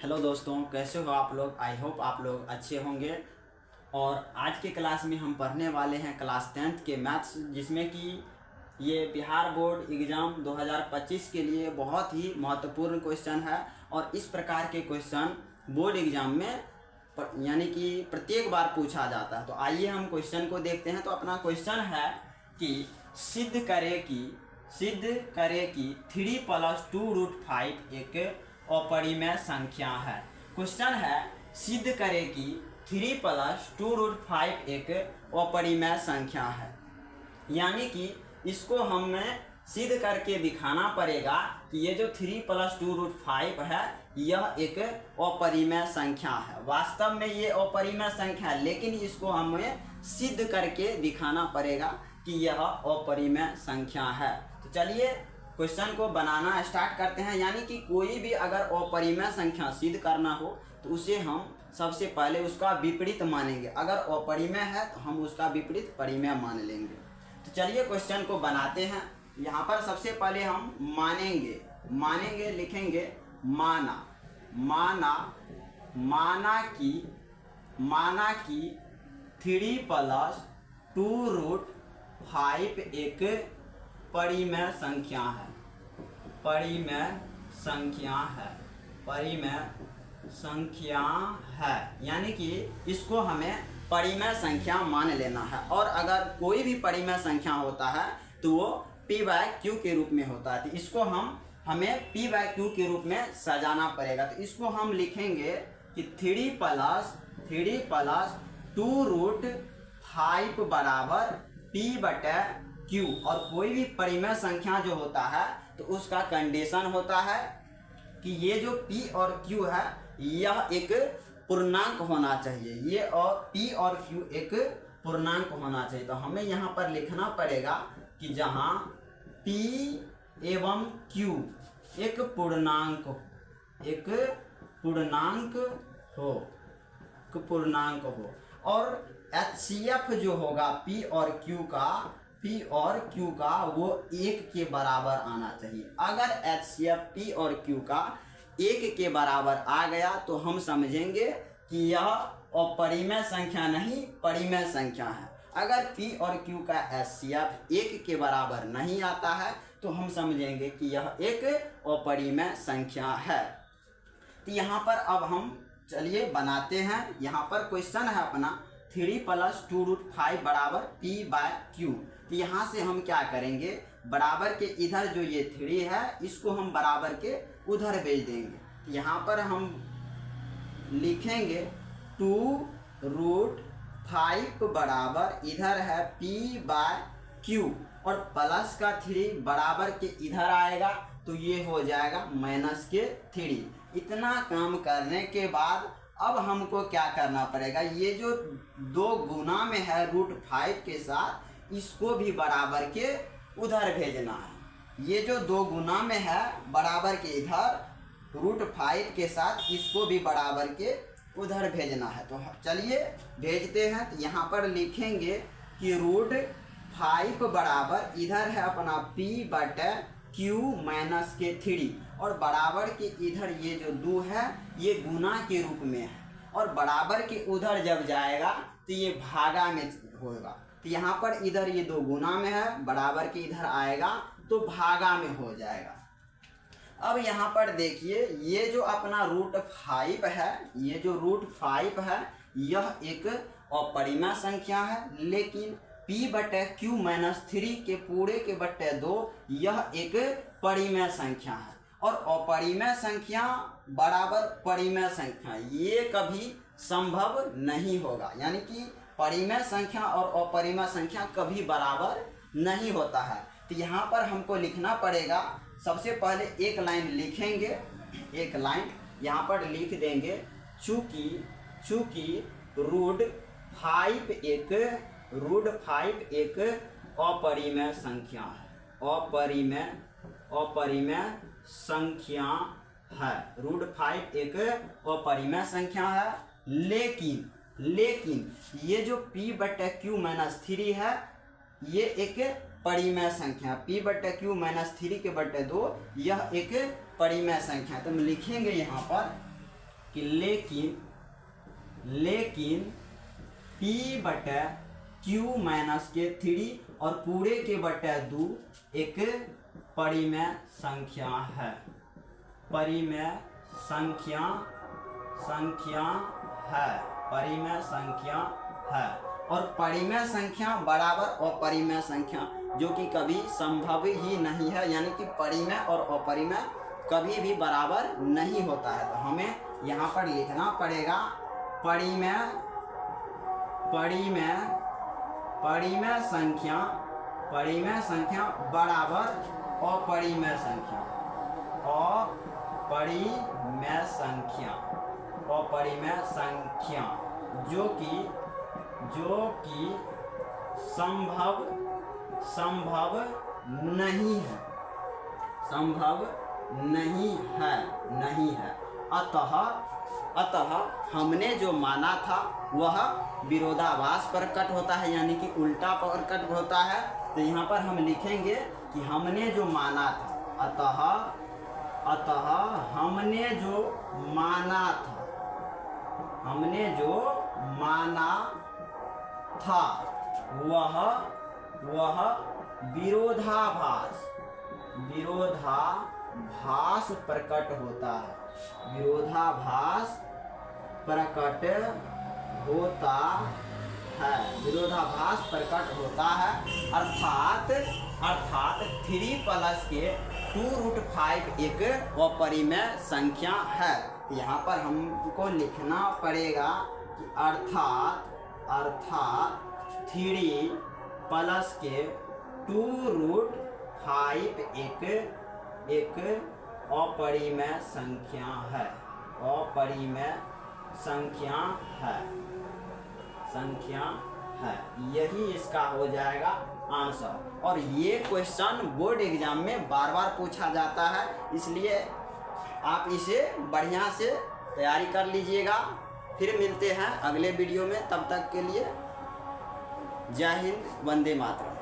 Hello दोस्तों, कैसे हो आप लोग। आई होप आप लोग अच्छे होंगे। और आज के क्लास में हम पढ़ने वाले हैं क्लास 10th के मैथ्स, जिसमें कि ये बिहार बोर्ड एग्ज़ाम 2025 के लिए बहुत ही महत्वपूर्ण क्वेश्चन है। और इस प्रकार के क्वेश्चन बोर्ड एग्ज़ाम में यानी कि प्रत्येक बार पूछा जाता है। तो आइए हम क्वेश्चन को देखते हैं। तो अपना क्वेश्चन है कि सिद्ध करे कि 3+2√5 एक अपरिमेय संख्या है। क्वेश्चन है सिद्ध करे कि 3+2√5 एक अपरिमेय संख्या है। यानी कि इसको हमें सिद्ध करके दिखाना पड़ेगा कि ये जो 3+2√5 है यह एक अपरिमेय संख्या है। वास्तव में ये अपरिमेय संख्या है, लेकिन इसको हमें सिद्ध करके दिखाना पड़ेगा कि यह अपरिमेय संख्या है। तो चलिए क्वेश्चन को बनाना स्टार्ट करते हैं। यानी कि कोई भी अगर अपरिमेय संख्या सिद्ध करना हो तो उसे हम सबसे पहले उसका विपरीत मानेंगे। अगर अपरिमेय है तो हम उसका विपरीत परिमेय मान लेंगे। तो चलिए क्वेश्चन को बनाते हैं। यहाँ पर सबसे पहले हम मानेंगे लिखेंगे माना कि 3+2√5 एक परिमेय संख्या है। यानी कि इसको हमें परिमेय संख्या मान लेना है। और अगर कोई भी परिमेय संख्या होता है तो वो p/q के रूप में होता है। तो इसको हमें p/q के रूप में सजाना पड़ेगा। तो इसको हम लिखेंगे कि 3+2√5 बराबर p/q। और कोई भी परिमेय संख्या जो होता है तो उसका कंडीशन होता है कि ये जो p और q है यह एक पूर्णांक होना चाहिए। ये और p और q एक पूर्णांक होना चाहिए। तो हमें यहाँ पर लिखना पड़ेगा कि जहाँ p एवं q एक पूर्णांक हो और HCF जो होगा p और q का वो 1 के बराबर आना चाहिए। अगर HCF p और q का 1 के बराबर आ गया तो हम समझेंगे कि यह अपरिमेय संख्या नहीं परिमेय संख्या है। अगर p और q का HCF 1 के बराबर नहीं आता है तो हम समझेंगे कि यह एक अपरिमेय संख्या है। तो यहाँ पर अब हम चलिए बनाते हैं। यहाँ पर क्वेश्चन है अपना 3+2√5 बराबर p/q। तो यहाँ से हम क्या करेंगे, बराबर के इधर जो ये 3 है इसको हम बराबर के उधर भेज देंगे। तो यहाँ पर हम लिखेंगे 2√5 बराबर इधर है p/q और प्लस का 3 बराबर के इधर आएगा तो ये हो जाएगा -3। इतना काम करने के बाद अब हमको क्या करना पड़ेगा, ये जो 2 गुना में है √5 के साथ इसको भी बराबर के उधर भेजना है। ये जो 2 गुना में है बराबर के इधर √5 के साथ इसको भी बराबर के उधर भेजना है। तो चलिए भेजते हैं। तो यहाँ पर लिखेंगे कि √5 बराबर इधर है अपना p/q -3 और बराबर के इधर ये जो 2 है ये गुना के रूप में है और बराबर के उधर जब जाएगा तो ये भागा में होगा। तो यहाँ पर इधर ये 2 गुना में है, बराबर के इधर आएगा तो भागा में हो जाएगा। अब यहाँ पर देखिए ये जो अपना √5 है, ये जो √5 है यह एक अपरिमेय संख्या है, लेकिन p/q -3 के पूरे के बट्टे 2 यह एक परिमेय संख्या है। और अपरिमेय संख्या बराबर परिमेय संख्या ये कभी संभव नहीं होगा। यानी कि परिमेय संख्या और अपरिमेय संख्या कभी बराबर नहीं होता है। तो यहाँ पर हमको लिखना पड़ेगा, सबसे पहले एक लाइन लिखेंगे, एक लाइन यहाँ पर लिख देंगे चूँकि √5 एक अपरिमेय संख्या है, अपरिमेय संख्या है। √5 एक अपरिमेय संख्या है, लेकिन ये जो p/q -3 है ये एक परिमेय संख्या, p/q -3 के बट्टे 2 यह एक परिमेय संख्या। तो हम लिखेंगे यहाँ पर कि लेकिन p बटे q माइनस के 3 और पूरे के बटे 2 एक परिमेय संख्या है। परिमेय संख्या है। और परिमेय संख्या बराबर अपरिमेय संख्या, जो कि कभी संभव ही नहीं है, यानी कि परिमेय और अपरिमेय कभी भी बराबर नहीं होता है। तो हमें यहाँ पर लिखना पड़ेगा परिमेय संख्या बराबर अपरिमेय संख्या जो कि संभव नहीं है। अतः हमने जो माना था वह विरोधाभास प्रकट होता है, यानी कि उल्टा प्रकट होता है। तो यहाँ पर हम लिखेंगे कि हमने जो माना था, अतः हमने जो माना था वह विरोधाभास प्रकट होता है। विरोधाभास प्रकट होता है। अर्थात 3 प्लस के 2√5 एक अपरिमेय संख्या है। यहाँ पर हमको लिखना पड़ेगा कि अर्थात 3 प्लस के 2√5 एक अपरिमेय संख्या है। यही इसका हो जाएगा आंसर। और ये क्वेश्चन बोर्ड एग्जाम में बार बार पूछा जाता है, इसलिए आप इसे बढ़िया से तैयारी कर लीजिएगा। फिर मिलते हैं अगले वीडियो में, तब तक के लिए जय हिंद, वंदे मातरम।